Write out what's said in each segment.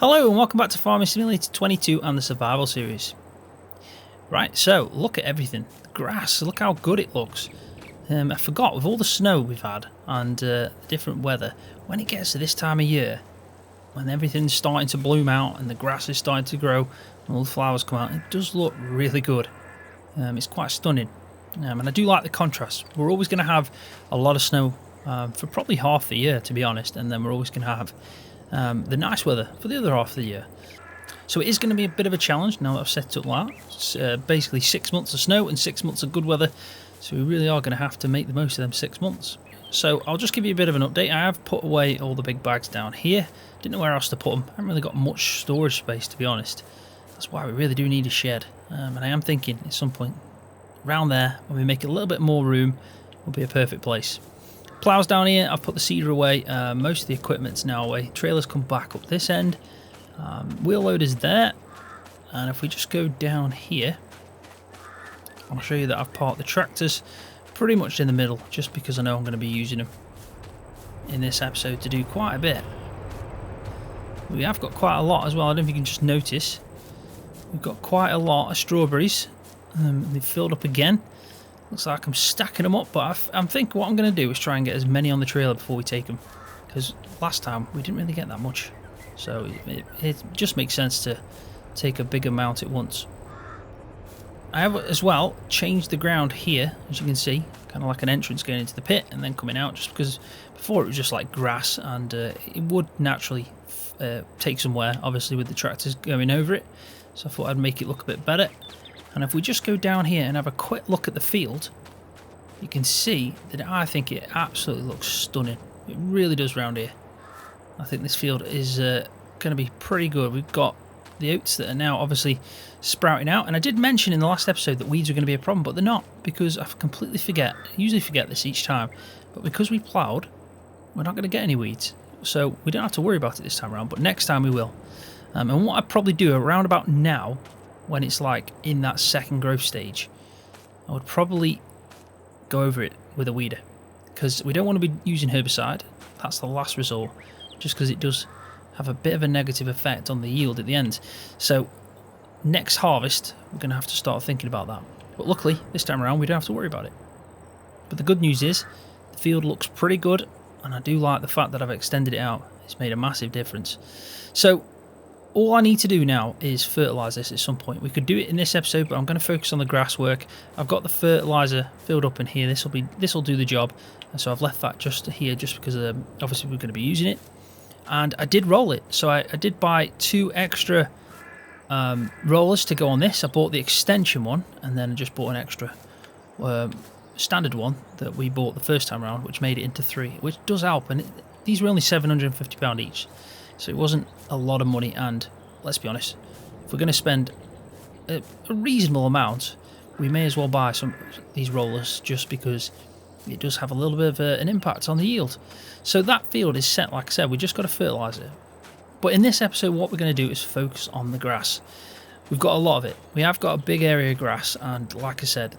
Hello and welcome back to Farming Simulator 22 and the Survival Series. Right, so look at everything. The grass, look how good it looks. I forgot, with all the snow we've had and the different weather, when it gets to this time of year, when everything's starting to bloom out and the grass is starting to grow and all the flowers come out, it does look really good. It's quite stunning. And I do like the contrast. We're always going to have a lot of snow for probably half the year, to be honest, and then we're always going to have the nice weather for the other half of the year. So it is going to be a bit of a challenge now that I've set it up like that. It's basically 6 months of snow and 6 months of good weather, so we really are going to have to make the most of them 6 months. So I'll just give you a bit of an update. I have put away all the big bags down here. Didn't know where else to put them. I haven't really got much storage space, to be honest. That's why we really do need a shed. And I am thinking at some point around there, when we make a little bit more room, will be a perfect place. Plows down here, I've put the seeder away, most of the equipment's now away. Trailers come back up this end, wheel loader's there, and if we just go down here, I'll show you that I've parked the tractors pretty much in the middle, just because I know I'm going to be using them in this episode to do quite a bit. We have got quite a lot as well. I don't know if you can just notice. We've got quite a lot of strawberries. They've filled up again. Looks like I'm stacking them up, but I'm thinking what I'm going to do is try and get as many on the trailer before we take them, because last time we didn't really get that much, so it just makes sense to take a big amount at once. I have as well changed the ground here, as you can see, kind of like an entrance going into the pit and then coming out, just because before it was just like grass, and it would naturally take some wear, obviously with the tractors going over it, so I thought I'd make it look a bit better. And if we just go down here and have a quick look at the field, you can see that I think it absolutely looks stunning. It really does round here. I think this field is going to be pretty good. We've got the oats that are now obviously sprouting out. And I did mention in the last episode that weeds are going to be a problem, but they're not, because I completely forget. I usually forget this each time. But because we ploughed, we're not going to get any weeds. So we don't have to worry about it this time around, but next time we will. And what I'd probably do around about now, when it's like in that second growth stage, I would probably go over it with a weeder, because we don't want to be using herbicide. That's the last resort, just because it does have a bit of a negative effect on the yield at the end. So next harvest we're going to have to start thinking about that, but luckily this time around we don't have to worry about it. But the good news is the field looks pretty good, and I do like the fact that I've extended it out. It's made a massive difference. So all I need to do now is fertilise this at some point. We could do it in this episode, but I'm going to focus on the grass work. I've got the fertiliser filled up in here. This will do the job. And so I've left that just here, just because obviously we're going to be using it. And I did roll it, so I did buy 2 extra rollers to go on this. I bought the extension one, and then I just bought an extra standard one that we bought the first time around, which made it into 3, which does help. And these were only £750 each. So it wasn't a lot of money, and let's be honest, if we're going to spend a reasonable amount, we may as well buy some of these rollers, just because it does have a little bit of an impact on the yield. So that field is set, like I said, we just got to fertilise it. But in this episode, what we're going to do is focus on the grass. We've got a lot of it. We have got a big area of grass, and like I said,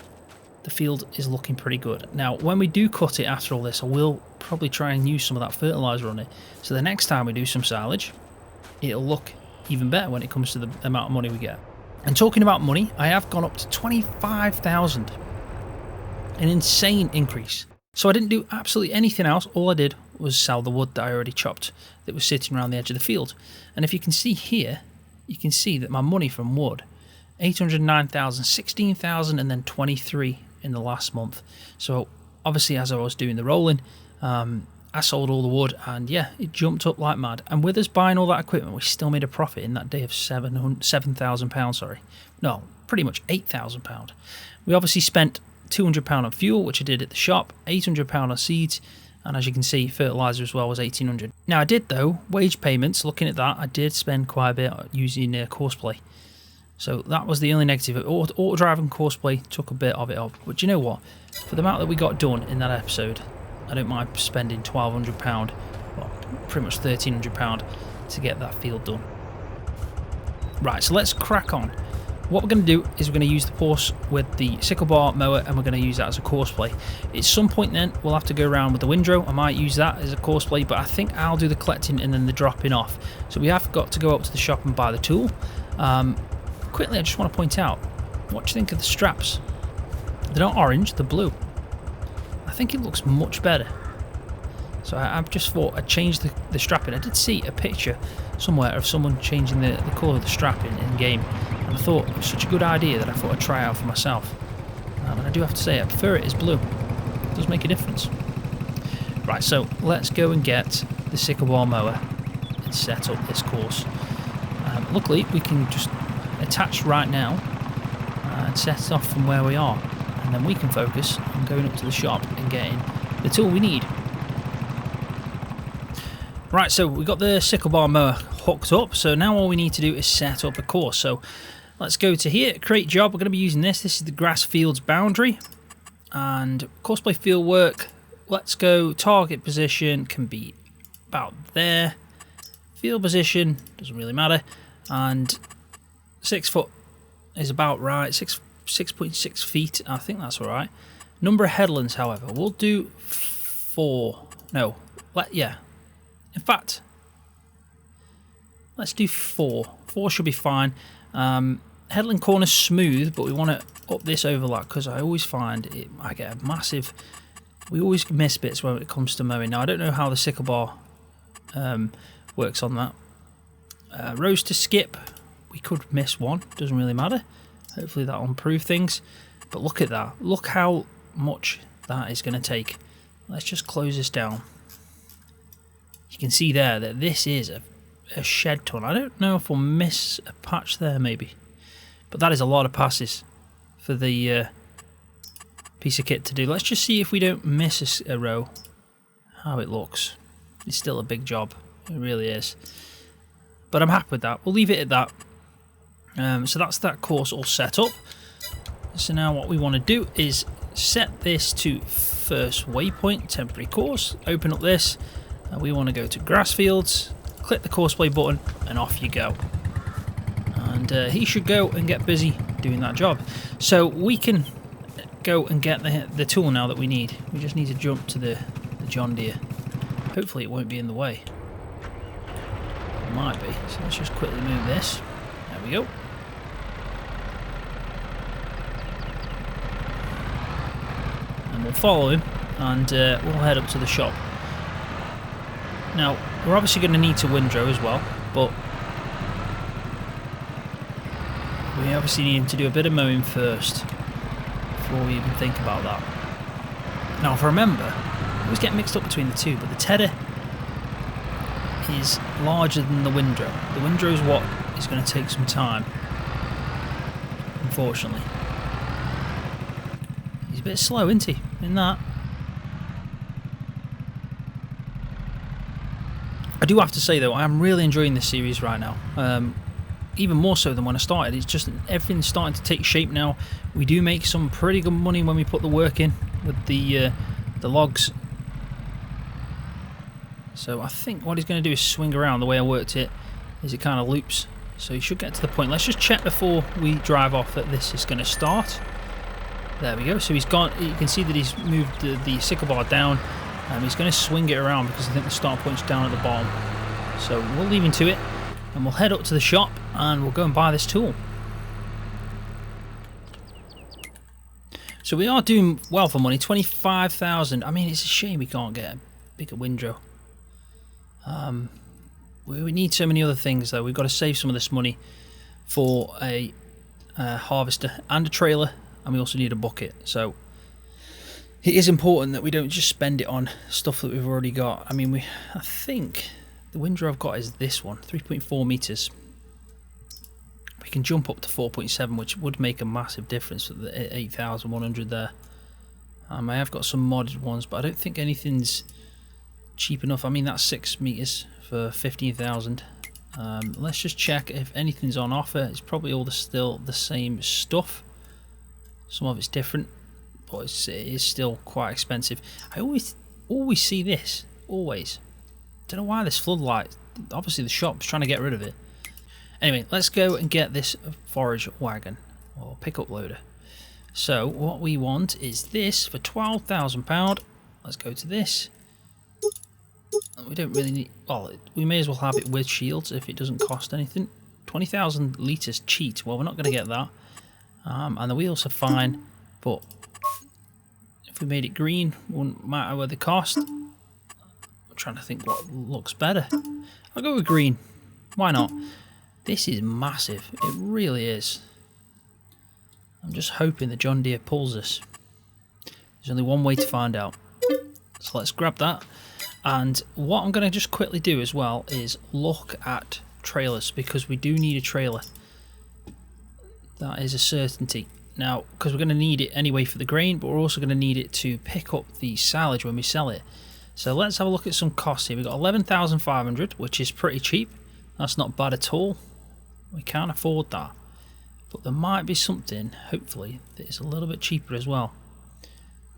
the field is looking pretty good. Now, when we do cut it after all this, I will probably try and use some of that fertiliser on it. So the next time we do some silage, it'll look even better when it comes to the amount of money we get. And talking about money, I have gone up to 25,000. An insane increase. So I didn't do absolutely anything else. All I did was sell the wood that I already chopped that was sitting around the edge of the field. And if you can see here, you can see that my money from wood, 809,000, 16,000, and then 23 in the last month. So obviously, as I was doing the rolling, I sold all the wood, and yeah, it jumped up like mad. And with us buying all that equipment, we still made a profit in that day of £7,000. Sorry, no, pretty much £8,000. We obviously spent £200 on fuel, which I did at the shop, £800 on seeds, and as you can see, fertiliser as well was £1,800. Now I did, though, wage payments. Looking at that, I did spend quite a bit using Courseplay. So that was the only negative. Auto drive and Courseplay took a bit of it up. But you know what? For the amount that we got done in that episode, I don't mind spending £1,200, well, pretty much £1,300 to get that field done. Right, so let's crack on what we're going to do is we're going to use the course with the sickle bar mower, and we're going to use that as a course play. At some point then we'll have to go around with the windrow. I might use that as a course play, but I think I'll do the collecting and then the dropping off. So we have got to go up to the shop and buy the tool. Quickly, I just want to point out, what do you think of the straps? They're not orange, they're blue. I think it looks much better. So I've just thought I'd change the strapping. I did see a picture somewhere of someone changing the colour of the strapping in game, and I thought it was such a good idea that I thought I'd try it out for myself. And I do have to say, I prefer it as blue. It does make a difference. Right, so let's go and get the sickle bar mower and set up this course. Luckily, we can just attach right now and set it off from where we are, and then we can focus on going up to the shop and getting the tool we need. Right, so we've got the sickle bar mower hooked up, so now all we need to do is set up a course. So let's go to here, create job. We're going to be using this. This is the grass fields boundary, and course play field work. Let's go target position can be about there. Field position doesn't really matter, and 6 foot is about right. 6.6 feet. I think that's all right. Number of headlands, however, we'll do 4. No, yeah. In fact, let's do 4. 4 should be fine. Headland corner smooth, but we want to up this overlap because I always find I get a massive. We always miss bits when it comes to mowing. Now I don't know how the sickle bar works on that. Rows to skip, we could miss one. Doesn't really matter. Hopefully that'll improve things. But look at that. Look how much that is going to take. Let's just close this down. You can see there that this is a shed ton. I don't know if we'll miss a patch there maybe, but that is a lot of passes for the piece of kit to do. Let's just see if we don't miss a row, how it looks. It's still a big job, it really is, but I'm happy with that. We'll leave it at that. So that's that course all set up. So now what we want to do is set this to first waypoint, temporary course, open up this. We want to go to grass fields, click the course play button, and off you go. And he should go and get busy doing that job. So we can go and get the tool now that we need. We just need to jump to the John Deere. Hopefully it won't be in the way. It might be. So let's just quickly move this. There we go. And we'll follow him, and we'll head up to the shop. Now, we're obviously going to need to windrow as well, but we obviously need to do a bit of mowing first before we even think about that. Now, if I remember, I always get mixed up between the two, but the tedder is larger than the windrow. The windrow is what is going to take some time, unfortunately. He's a bit slow, isn't he, in that? I do have to say though, I am really enjoying this series right now, even more so than when I started. It's just everything's starting to take shape now. We do make some pretty good money when we put the work in with the logs. So I think what he's going to do is swing around. The way I worked it is it kind of loops, so he should get to the point. Let's just check before we drive off that this is going to start. There we go. So he's gone. You can see that he's moved the sickle bar down. He's going to swing it around because I think the start point's down at the bottom. So we'll leave him to it, and we'll head up to the shop and we'll go and buy this tool. So we are doing well for money, 25,000. I mean, it's a shame we can't get a bigger windrow. We need so many other things though. We've got to save some of this money for a harvester and a trailer, and we also need a bucket. So it is important that we don't just spend it on stuff that we've already got. I mean, I think the windrow I've got is this one, 3.4 meters. We can jump up to 4.7, which would make a massive difference for the 8,100 there. I have got some modded ones, but I don't think anything's cheap enough. I mean, that's 6 meters for 15,000. Let's just check if anything's on offer. It's probably all still the same stuff. Some of it's different, but it is still quite expensive. I always see this, always. Don't know why this floodlight. Obviously the shop's trying to get rid of it. Anyway, let's go and get this forage wagon. or pickup loader. So what we want is this for £12,000. Let's go to this. We don't really need, well, we may as well have it with shields if it doesn't cost anything. 20,000 litres cheat, well, we're not going to get that. And the wheels are fine, but if we made it green, wouldn't matter what the cost. I'm trying to think what looks better. I'll go with green. Why not? This is massive. It really is. I'm just hoping the John Deere pulls this. There's only one way to find out. So let's grab that. And what I'm going to just quickly do as well is look at trailers, because we do need a trailer. That is a certainty. Now, because we're going to need it anyway for the grain, but we're also going to need it to pick up the silage when we sell it. So let's have a look at some costs here. We've got 11,500, which is pretty cheap. That's not bad at all. We can't afford that. But there might be something, hopefully, that is a little bit cheaper as well.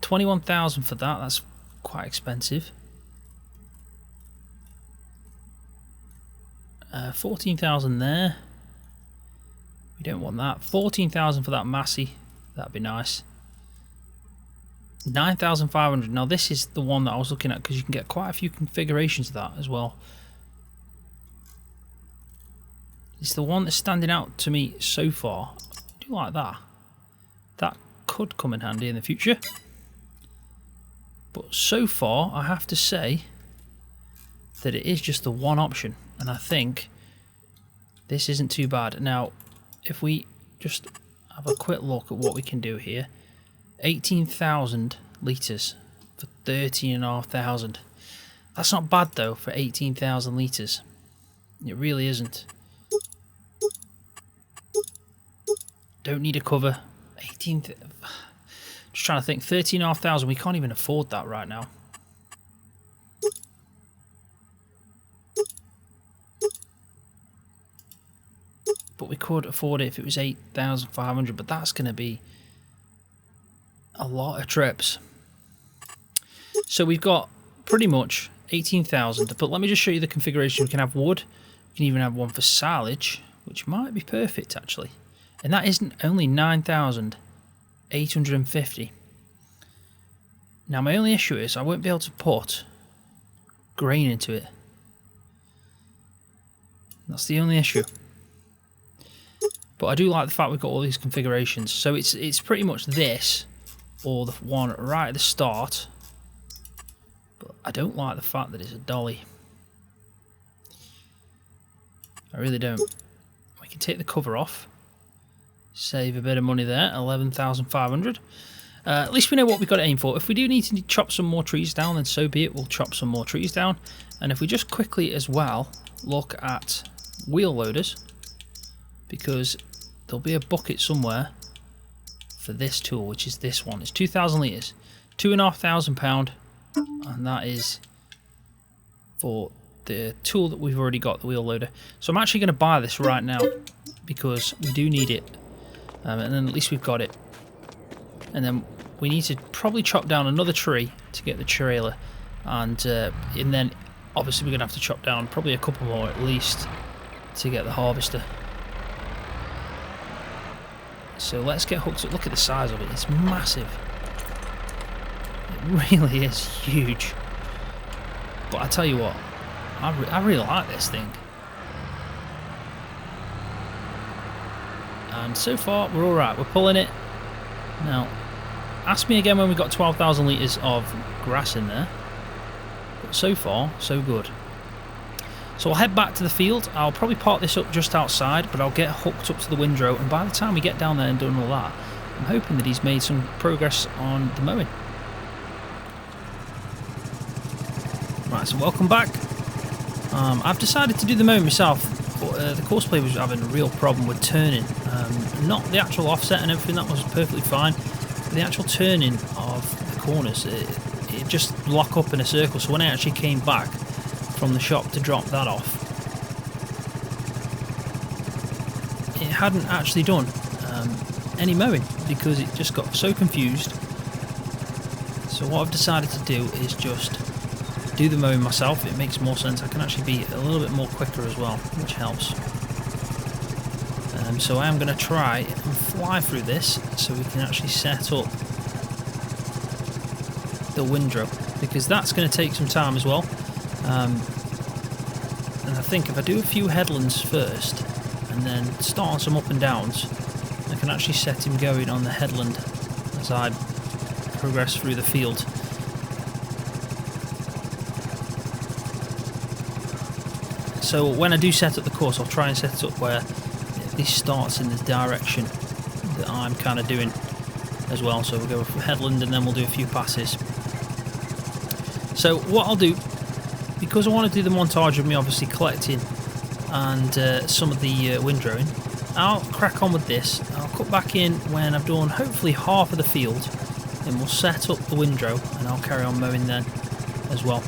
21,000 for that, that's quite expensive. 14,000 there. We don't want that. 14,000 for that Massey, that'd be nice. 9,500. Now this is the one that I was looking at, because you can get quite a few configurations of that as well. It's the one that's standing out to me so far. I do like that. That could come in handy in the future. But so far, I have to say that it is just the one option. And I think this isn't too bad. Now, if we just have a quick look at what we can do here. 18,000 litres for 13,500. That's not bad though for 18,000 litres. It really isn't. Don't need a cover. 18. Just trying to think. 13,500. We can't even afford that right now. But we could afford it if it was 8,500. But that's going to be a lot of trips. So we've got pretty much 18,000. But let me just show you the configuration. We can have wood. We can even have one for silage, which might be perfect actually. And that isn't only 9,850. Now my only issue is I won't be able to put grain into it. That's the only issue. But I do like the fact we've got all these configurations. So it's pretty much this, or the one right at the start. But I don't like the fact that it's a dolly. I really don't. We can take the cover off. Save a bit of money there, 11,500. At least we know what we've got to aim for. If we do need to chop some more trees down, then so be it. We'll chop some more trees down. And if we just quickly as well look at wheel loaders, because there'll be a bucket somewhere for this tool, which is this one. It's 2,000 litres, £2,500, and that is for the tool that we've already got, the wheel loader. So I'm actually going to buy this right now because we do need it. And then at least we've got it. And then we need to probably chop down another tree to get the trailer. And then obviously we're going to have to chop down probably a couple more at least to get the harvester. So let's get hooked up. Look at the size of it. It's massive. It really is huge. But I tell you what, I really like this thing. And so far we're alright, we're pulling it. Now, ask me again when we've got 12,000 litres of grass in there. But so far, so good. So I'll head back to the field. I'll probably park this up just outside, but I'll get hooked up to the windrow. And by the time we get down there and done all that, I'm hoping that he's made some progress on the mowing. Right, so welcome back. I've decided to do the mowing myself. But the course play was having a real problem with turning. Not the actual offset and everything, that was perfectly fine. But the actual turning of the corners, it just lock up in a circle. So when I actually came back from the shop to drop that off, it hadn't actually done any mowing because it just got so confused. So what I've decided to do is just do the mowing myself. It makes more sense. I can actually be a little bit more quicker as well, which helps. So I am going to try and fly through this so we can actually set up the windrow, because that's going to take some time as well. And I think if I do a few headlands first and then start on some up and downs, I can actually set him going on the headland as I progress through the field. So when I do set up the course, I'll try and set it up where this starts in the direction that I'm kind of doing as well. So we'll go from headland and then we'll do a few passes. So what I'll do, because I want to do the montage of me obviously collecting and some of the windrowing, I'll crack on with this. I'll cut back in when I've done hopefully half of the field, and we'll set up the windrow and I'll carry on mowing then as well.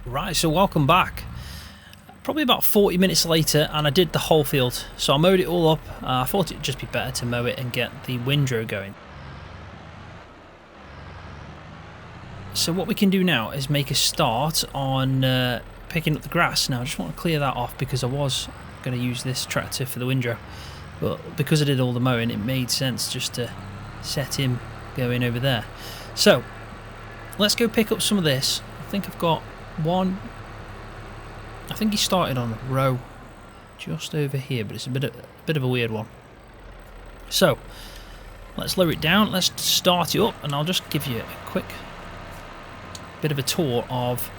Right, so welcome back. Probably about 40 minutes later, and I did the whole field. So I mowed it all up. I thought it'd just be better to mow it and get the windrow going. So what we can do now is make a start on picking up the grass. Now I just want to clear that off because I was going to use this tractor for the windrow, but because I did all the mowing, it made sense just to set him going over there. So let's go pick up some of this. I think I've got one. I think he started on a row just over here, but it's a bit of a weird one. So let's lower it down, let's start it up, and I'll just give you a quick bit of a tour of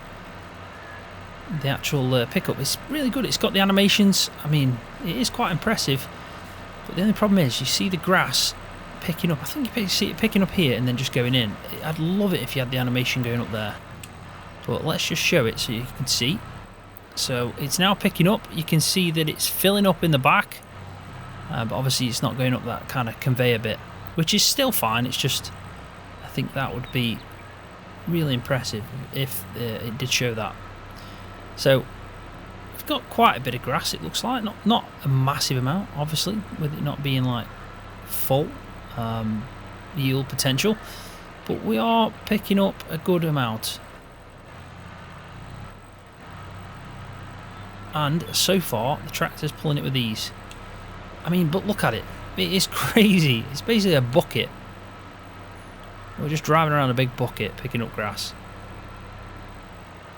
the actual pickup. It's really good. It's got the animations. I mean, it is quite impressive, but the only problem is you see the grass picking up. I think you see it picking up here and then just going in. I'd love it if you had the animation going up there, but let's just show it so you can see. So it's now picking up. You can see that it's filling up in the back, but obviously it's not going up that kind of conveyor bit, which is still fine. It's just, I think that would be really impressive if it did show that. So we've got quite a bit of grass, it looks like. Not a massive amount, obviously, with it not being like full yield potential, but we are picking up a good amount. And so far the tractor's pulling it with ease. I mean, but look at it. It is crazy. It's basically a bucket. We're just driving around a big bucket picking up grass.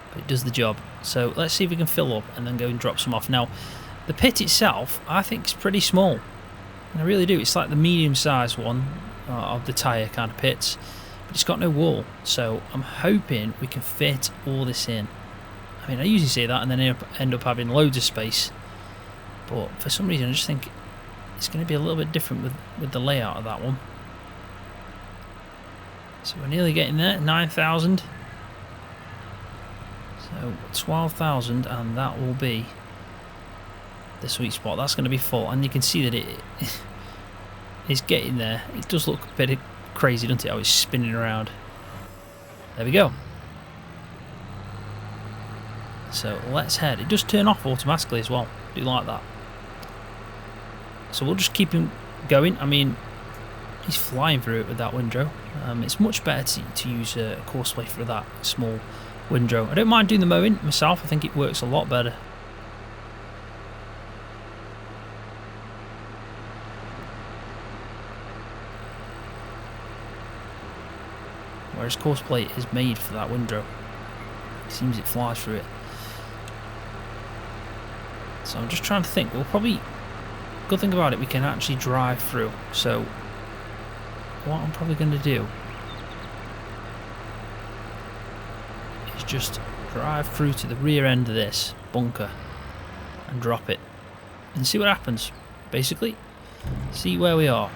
But it does the job. So let's see if we can fill up and then go and drop some off. Now, the pit itself, I think, is pretty small. And I really do. It's like the medium-sized one of the tyre kind of pits. But it's got no wall. So I'm hoping we can fit all this in. I mean, I usually say that and then end up having loads of space. But for some reason, I just think it's going to be a little bit different with the layout of that one. So we're nearly getting there, 9,000. So 12,000, and that will be the sweet spot. That's going to be full, and you can see that it is getting there. It does look a bit crazy, doesn't it? How it's spinning around. There we go. So let's head. It does turn off automatically as well. I do like that. So we'll just keep him going. I mean, he's flying through it with that windrow. It's much better to use a course play for that small windrow. I don't mind doing the mowing myself. I think it works a lot better. Whereas course plate is made for that windrow. It seems it flies through it. So I'm just trying to think. We'll probably, good thing about it, we can actually drive through. So what I'm probably going to do is just drive through to the rear end of this bunker and drop it and see what happens. Basically, see where we are.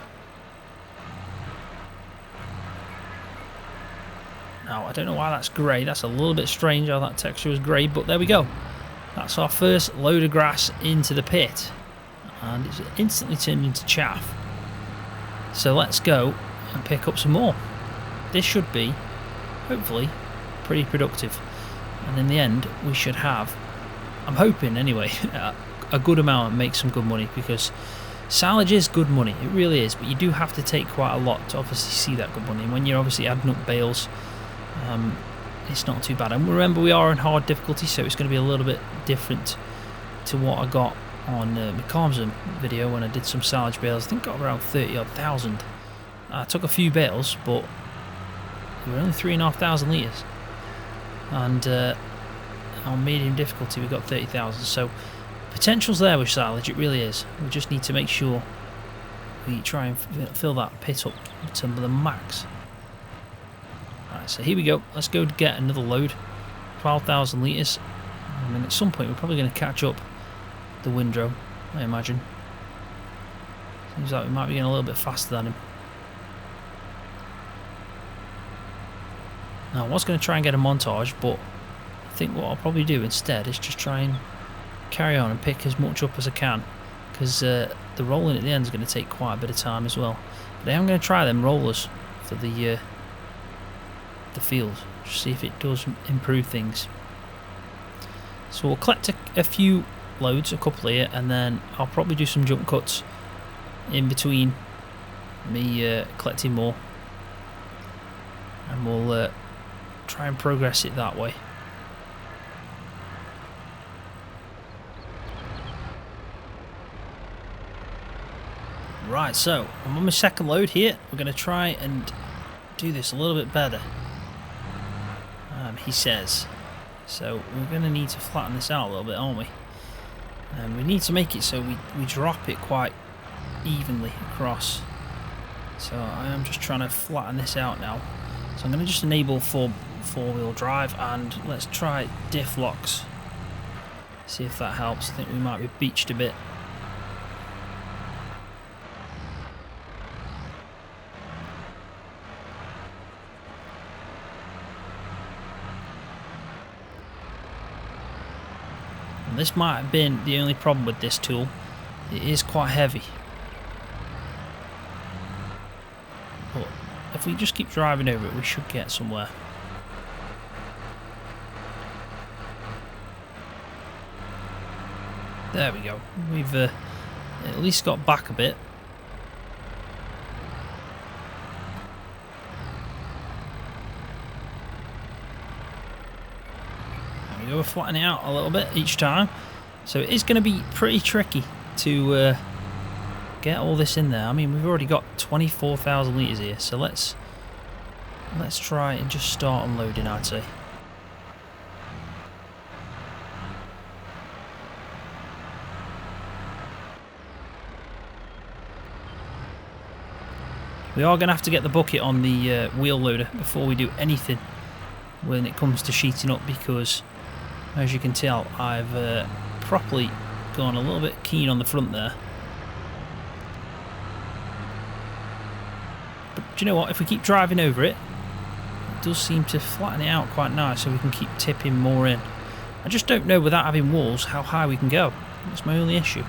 Now, I don't know why that's grey. That's a little bit strange how that texture was grey, but there we go. That's our first load of grass into the pit, and it's instantly turned into chaff. So let's go and pick up some more. This should be, hopefully, pretty productive, and in the end we should have, I'm hoping anyway, a good amount and make some good money, because silage is good money, it really is, but you do have to take quite a lot to obviously see that good money. And when you're obviously adding up bales, it's not too bad. And remember, we are on hard difficulty, so it's going to be a little bit different to what I got on my Carmson video when I did some silage bales. I think I got around 30,000. I took a few bales, but they were only 3,500 litres. And on medium difficulty we got 30,000. So potential's there with silage, it really is. We just need to make sure we try and fill that pit up to the max. Right, so here we go. Let's go to get another load. 12,000 litres. I mean, at some point we're probably going to catch up the windrow, I imagine. Seems like we might be getting a little bit faster than him. Now I was going to try and get a montage, but I think what I'll probably do instead is just try and carry on and pick as much up as I can, because the rolling at the end is going to take quite a bit of time as well. But I am going to try them rollers for the field, just see if it does improve things. So we'll collect a few loads, a couple here, and then I'll probably do some jump cuts in between me collecting more, and we'll try and progress it that way. Right, so I'm on my second load here. We're going to try and do this a little bit better, he says. So we're going to need to flatten this out a little bit, aren't we? And we need to make it so we drop it quite evenly across. So I am just trying to flatten this out now. So I'm going to just enable four-wheel drive, and let's try diff locks. See if that helps. I think we might be beached a bit. And this might have been the only problem with this tool. It is quite heavy. But if we just keep driving over it, we should get somewhere. There we go. We've at least got back a bit. There we go. We're flattening it out a little bit each time. So it is going to be pretty tricky to get all this in there. I mean, we've already got 24,000 litres here. So let's try and just start unloading, I'd say. We are going to have to get the bucket on the wheel loader before we do anything when it comes to sheeting up, because as you can tell I've properly gone a little bit keen on the front there. But do you know what, if we keep driving over it, it does seem to flatten it out quite nice, so we can keep tipping more in. I just don't know without having walls how high we can go. That's my only issue.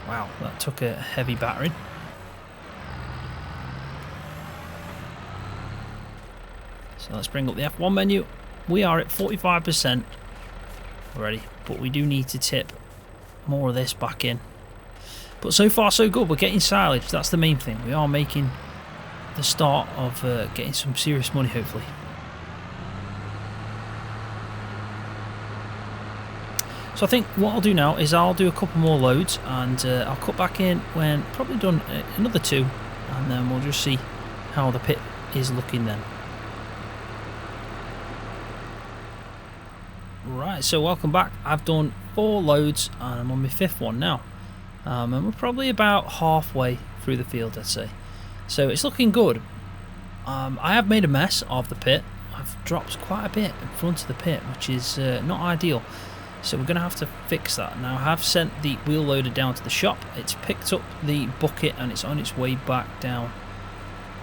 Wow, that took a heavy battering. So let's bring up the F1 menu. We are at 45% already, but we do need to tip more of this back in. But so far so good, we're getting silage, that's the main thing. We are making the start of getting some serious money, hopefully. So I think what I'll do now is I'll do a couple more loads, and I'll cut back in when probably done another two, and then we'll just see how the pit is looking then. Right, so welcome back. I've done 4 loads and I'm on my 5th one now, and we're probably about halfway through the field, I'd say. So it's looking good. I have made a mess of the pit. I've dropped quite a bit in front of the pit, which is not ideal. So we're going to have to fix that. Now I have sent the wheel loader down to the shop. It's picked up the bucket and it's on its way back down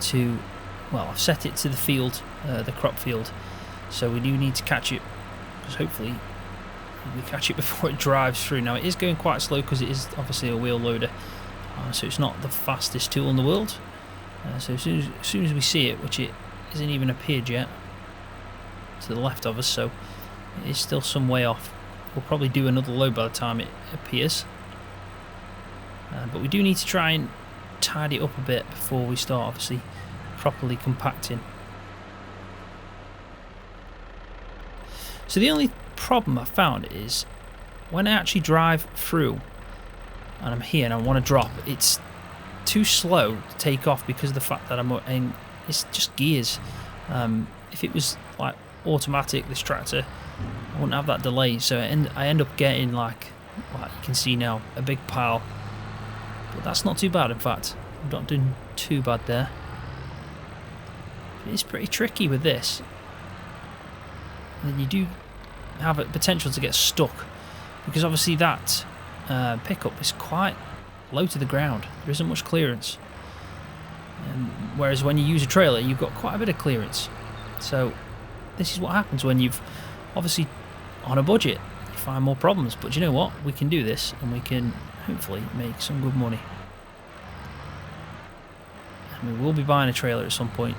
to, well, I've set it to the field, the crop field. So we do need to catch it, because hopefully we catch it before it drives through. Now it is going quite slow because it is obviously a wheel loader, so it's not the fastest tool in the world. So as soon as we see it, which it isn't even appeared yet to the left of us, so it is still some way off. We'll probably do another load by the time it appears, but we do need to try and tidy it up a bit before we start obviously properly compacting. So the only problem I found is when I actually drive through and I'm here and I want to drop, it's too slow to take off because of the fact that I'm in, it's just gears. If it was like automatic, this tractor, I wouldn't have that delay, so I end up getting like you can see now, a big pile. But that's not too bad, in fact. I'm not doing too bad there. It's pretty tricky with this. And you do have a potential to get stuck, because obviously that pickup is quite low to the ground. There isn't much clearance. Whereas when you use a trailer, you've got quite a bit of clearance. So this is what happens when you've obviously on a budget. You find more problems, but you know what? We can do this, and we can hopefully make some good money. And we will be buying a trailer at some point,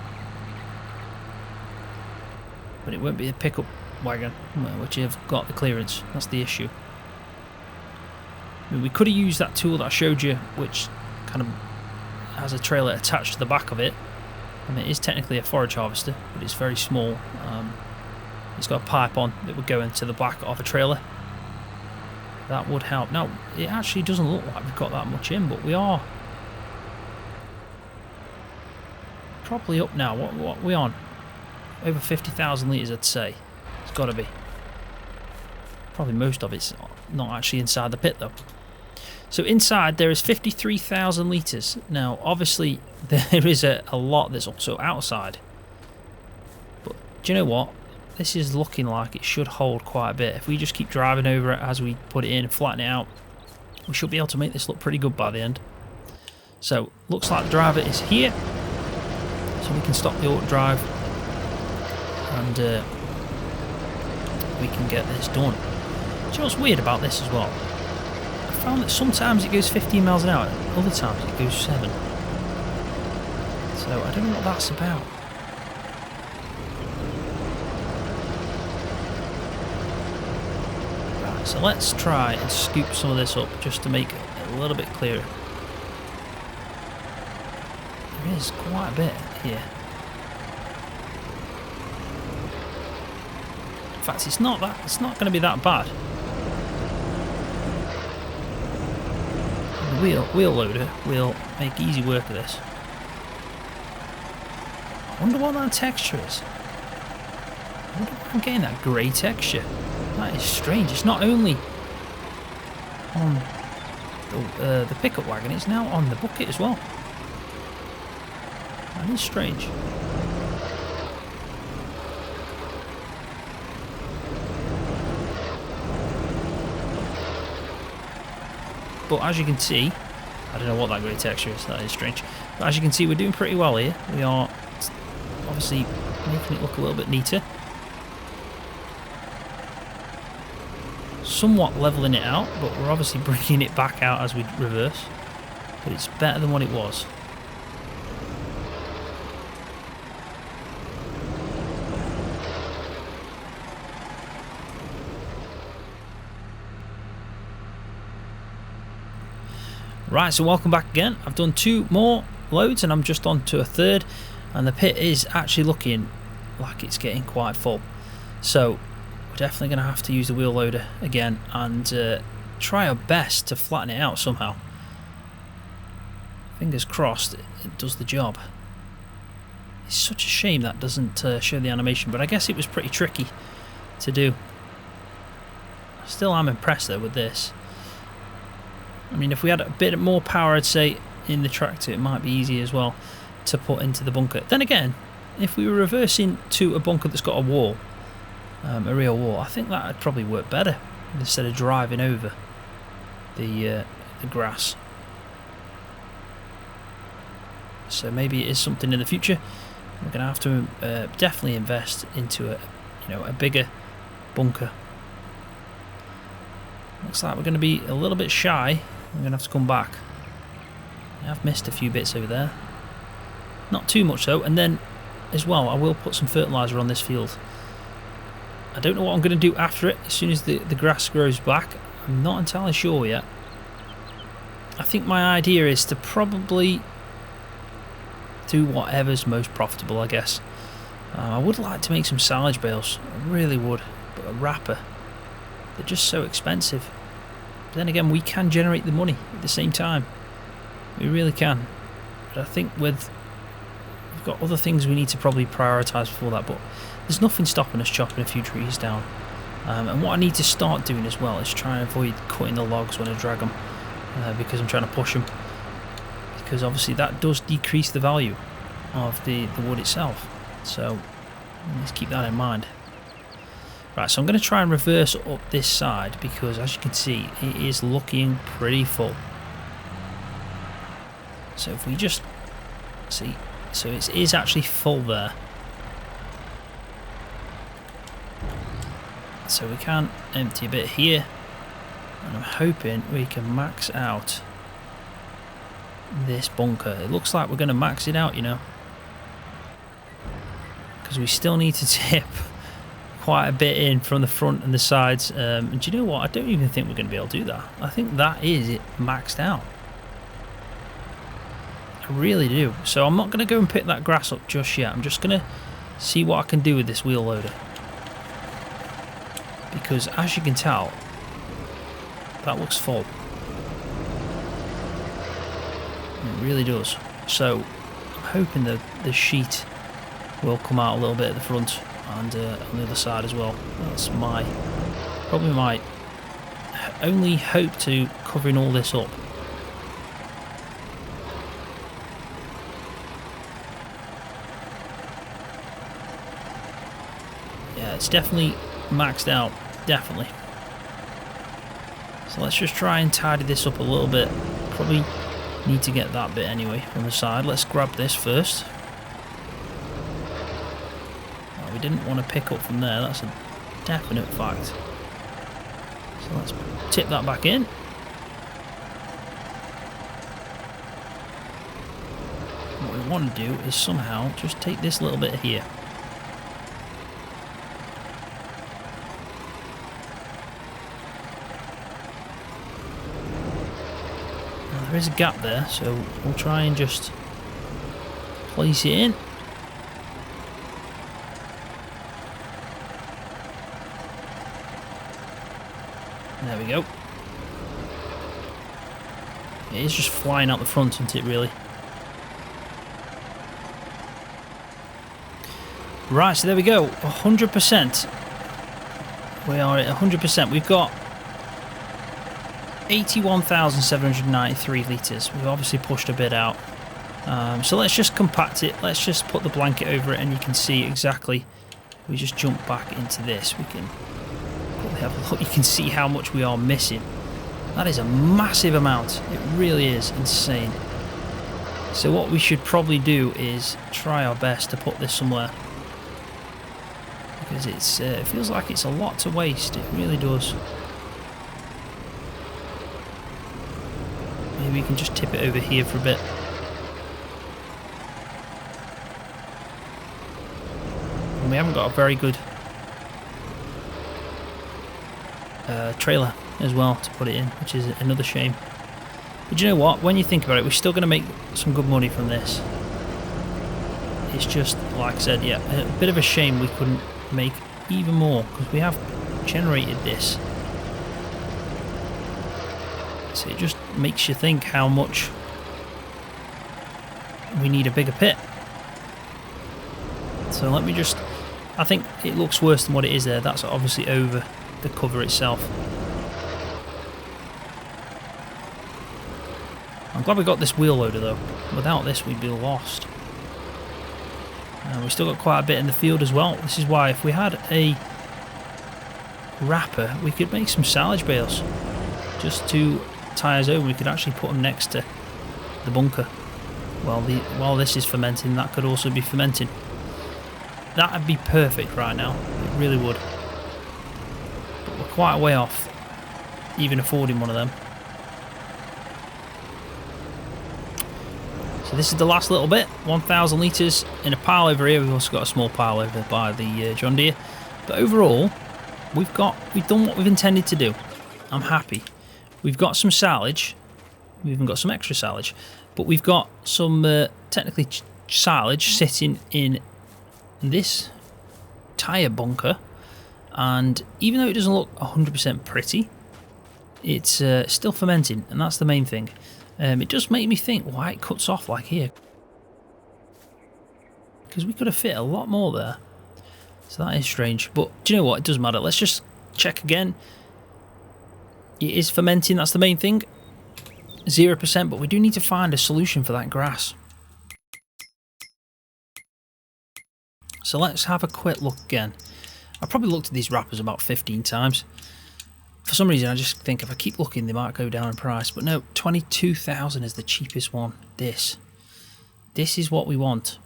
but it won't be a pickup wagon, which have got the clearance. That's the issue. I mean, we could have used that tool that I showed you, which kind of has a trailer attached to the back of it. I mean, it is technically a forage harvester, but it's very small. It's got a pipe on that would go into the back of a trailer. That would help. Now, it actually doesn't look like we've got that much in, but we are probably up now. What are we on? Over 50,000 litres, I'd say. It's got to be. Probably most of it's not actually inside the pit, though. So inside there is 53,000 litres. Now, obviously, there is a lot that's also outside. But do you know what? This is looking like it should hold quite a bit. If we just keep driving over it as we put it in and flatten it out, we should be able to make this look pretty good by the end. So, looks like the driver is here. So we can stop the auto drive. And we can get this done. Do you know what's weird about this as well? I found that sometimes it goes 15 miles an hour, other times it goes 7. So I don't know what that's about. Right, so let's try and scoop some of this up just to make it a little bit clearer. There is quite a bit here. In fact, it's not going to be that bad. The wheel loader will make easy work of this. I wonder what that texture is. I wonder why I'm getting that grey texture. That is strange. It's not only on the pickup wagon, it's now on the bucket as well. That is strange. But as you can see, I don't know what that grey texture is, that is strange. But as you can see, we're doing pretty well here. We are obviously making it look a little bit neater. Somewhat levelling it out, but we're obviously bringing it back out as we reverse. But it's better than what it was. Right, so welcome back again. I've done 2 more loads and I'm just on to a 3rd, and the pit is actually looking like it's getting quite full. So we're definitely going to have to use the wheel loader again and try our best to flatten it out somehow. Fingers crossed it does the job. It's such a shame that doesn't show the animation, but I guess it was pretty tricky to do. Still, I'm impressed though with this. I mean, if we had a bit more power, I'd say, in the tractor, it might be easier as well to put into the bunker. Then again, if we were reversing to a bunker that's got a wall, a real wall, I think that would probably work better instead of driving over the grass. So maybe it is something in the future. We're going to have to definitely invest into a bigger bunker. Looks like we're going to be a little bit shy. We're going to have to come back. I've missed a few bits over there. Not too much though. And then as well, I will put some fertiliser on this field. I don't know what I'm going to do after it as soon as the grass grows back. I'm not entirely sure yet. I think my idea is to probably do whatever's most profitable, I guess. I would like to make some silage bales. I really would. But a wrapper They're just so expensive. But then again, we can generate the money at the same time. We really can. But I think we've got other things we need to probably prioritise before that. But there's nothing stopping us chopping a few trees down. And what I need to start doing as well is try and avoid cutting the logs when I drag them. Because I'm trying to push them. Because obviously that does decrease the value of the wood itself. So let's keep that in mind. Right, so I'm going to try and reverse up this side because, as you can see, it is looking pretty full. So if we just see, so it is actually full there. So we can empty a bit here, and I'm hoping we can max out this bunker. It looks like we're going to max it out, you know, because we still need to tip quite a bit in from the front and the sides, and do you know what, I don't even think we're going to be able to do that. I think that is it maxed out. I really do. So I'm not going to go and pick that grass up just yet. I'm just going to see what I can do with this wheel loader, because as you can tell, that looks full. It really does. So I'm hoping that the sheet will come out a little bit at the front and on the other side as well. That's probably my only hope to covering all this up. Yeah, it's definitely maxed out, definitely. So let's just try and tidy this up a little bit. Probably need to get that bit anyway from the side. Let's grab this first. We didn't want to pick up from there, that's a definite fact. So let's tip that back in. What we want to do is somehow just take this little bit here. Now there is a gap there, so we'll try and just place it in. There we go. It is just flying out the front, isn't it, really? Right, so there we go. 100%. We are at 100%. We've got 81,793 litres. We've obviously pushed a bit out. So let's just compact it. Let's just put the blanket over it, and you can see exactly. We just jump back into this. We can have a look. You can see how much we are missing. That is a massive amount. It really is insane. So what we should probably do is try our best to put this somewhere, because it feels like it's a lot to waste. It really does. Maybe we can just tip it over here for a bit. And we haven't got a very good trailer as well to put it in, which is another shame. But you know what, when you think about it, we're still going to make some good money from this. It's just, like I said, yeah, a bit of a shame we couldn't make even more, because we have generated this. So it just makes you think how much we need a bigger pit. So let me just, I think it looks worse than what it is there. That's obviously over the cover itself. I'm glad we got this wheel loader though. Without this we'd be lost. We've still got quite a bit in the field as well. This is why if we had a wrapper we could make some silage bales just to tie us over. We could actually put them next to the bunker while this is fermenting. That could also be fermenting. That would be perfect right now. It really would. But we're quite a way off even affording one of them. So this is the last little bit, 1,000 litres in a pile over here. We've also got a small pile over by the John Deere. But overall, we've done what we've intended to do. I'm happy. We've got some silage. We've even got some extra silage. But we've got some technically silage sitting in this tyre bunker. and even though it doesn't look 100% pretty, it's still fermenting, and that's the main thing. It does make me think why it cuts off like here, because we could have fit a lot more there. So that is strange, but do you know what, it doesn't matter. Let's just check again. It is fermenting, that's the main thing. 0%, but we do need to find a solution for that grass. So let's have a quick look again. I've probably looked at these wrappers about 15 times. For some reason I just think if I keep looking they might go down in price, but no, 22,000 is the cheapest one. This is what we want.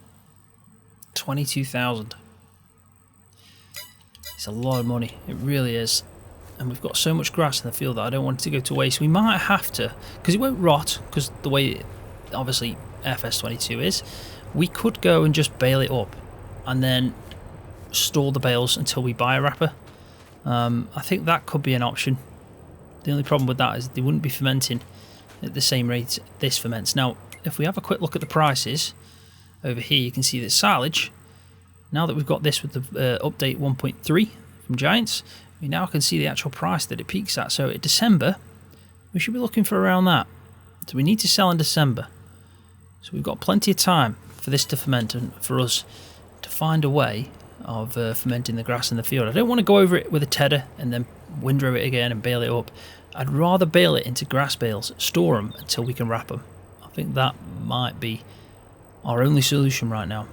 22,000. It's a lot of money, it really is. And we've got so much grass in the field that I don't want it to go to waste. We might have to, because it won't rot, because the way obviously FS22 is, we could go and just bale it up and then store the bales until we buy a wrapper. I think that could be an option. The only problem with that is they wouldn't be fermenting at the same rate this ferments. Now, if we have a quick look at the prices over here, you can see that Silage, now that we've got this with the update 1.3 from Giants, we now can see the actual price that it peaks at. So in December, we should be looking for around that. So we need to sell in December. So we've got plenty of time for this to ferment and for us to find a way of fermenting the grass in the field. I don't want to go over it with a tedder and then windrow it again and bale it up. I'd rather bale it into grass bales, store them until we can wrap them. I think that might be our only solution right now.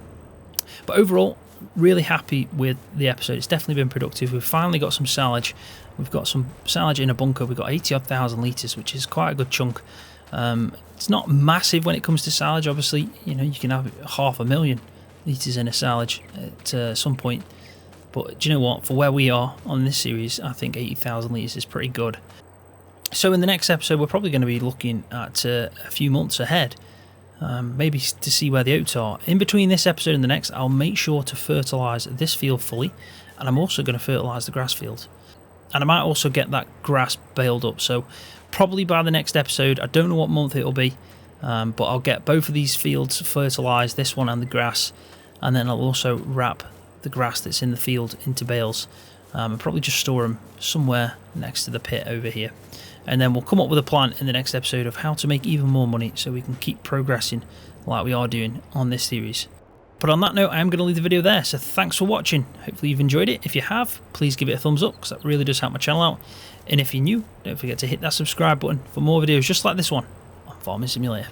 But overall, really happy with the episode. It's definitely been productive. We've finally got some silage. We've got some silage in a bunker. We've got 80,000 litres, which is quite a good chunk. It's not massive when it comes to silage. Obviously, you know, you can have 500,000 litres in a silage at some point. But do you know what? For where we are on this series, I think 80,000 litres is pretty good. So in the next episode, we're probably going to be looking at a few months ahead. Maybe to see where the oats are. In between this episode and the next, I'll make sure to fertilise this field fully, and I'm also going to fertilise the grass field. And I might also get that grass baled up, so probably by the next episode, I don't know what month it'll be, but I'll get both of these fields fertilised, this one and the grass, and then I'll also wrap the grass that's in the field into bales, and probably just store them somewhere next to the pit over here. And then we'll come up with a plan in the next episode of how to make even more money so we can keep progressing like we are doing on this series. But on that note, I am going to leave the video there, so thanks for watching. Hopefully you've enjoyed it. If you have, please give it a thumbs up, because that really does help my channel out. And if you're new, don't forget to hit that subscribe button for more videos just like this one on Farming Simulator.